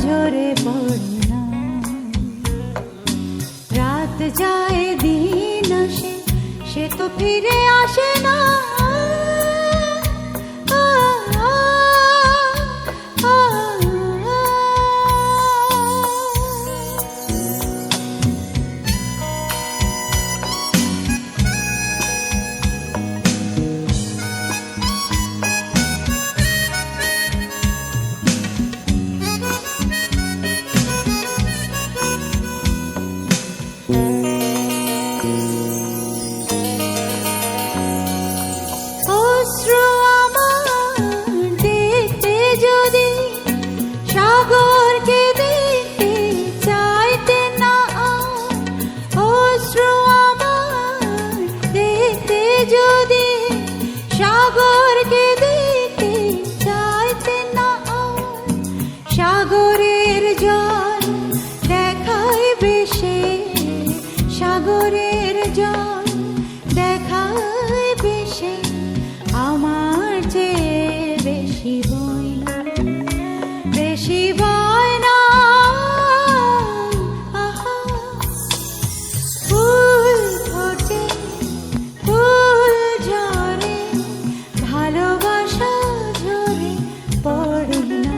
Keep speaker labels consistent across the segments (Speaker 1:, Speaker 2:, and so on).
Speaker 1: ঝরে পড়ে না। রাত যায় দিন আসে, সে তো ফিরে আসে না। সাগরের জল দেখায় বেশে, সাগরের জল দেখায় বেশে, আমার চেয়ে বেশি বয় না, বেশি বয় না। ফুল ফোটে, ফুল ঝরে, ভালোবাসা ঝরে পড়ে না,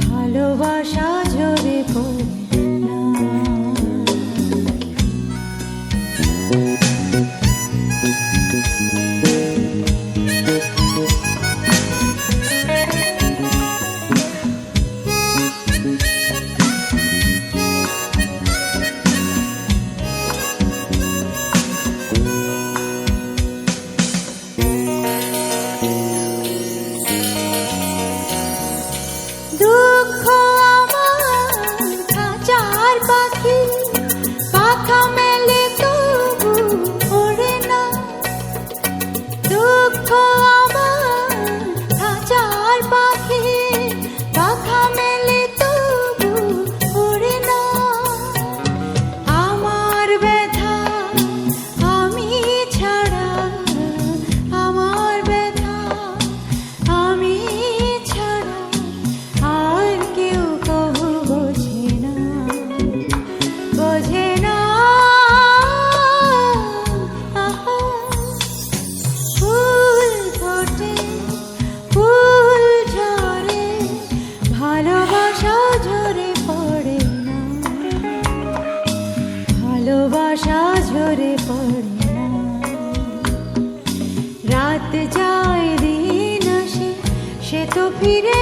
Speaker 1: ভালোবাসা ঝরে পড়ে না। দুঃখ আমার খাঁচার পাখি, পাখা মেলে তবু ওড়ে না। দুঃখ আমার খাঁচার পাখি, পাখা মেলে তবু ওড়ে না। আমার ব্যথা আমি ছাড়া, আমার ব্যথা আমি ছাড়া আর কেউ কবু বোঝে না, বোঝে না। ফুল ফোটে, ফুল ঝরে, ভালোবাসা ঝরে পড়ে না, ভালোবাসা ঝরে পড়ে না। রাত যায় দিন আসে, সে তো ফিরে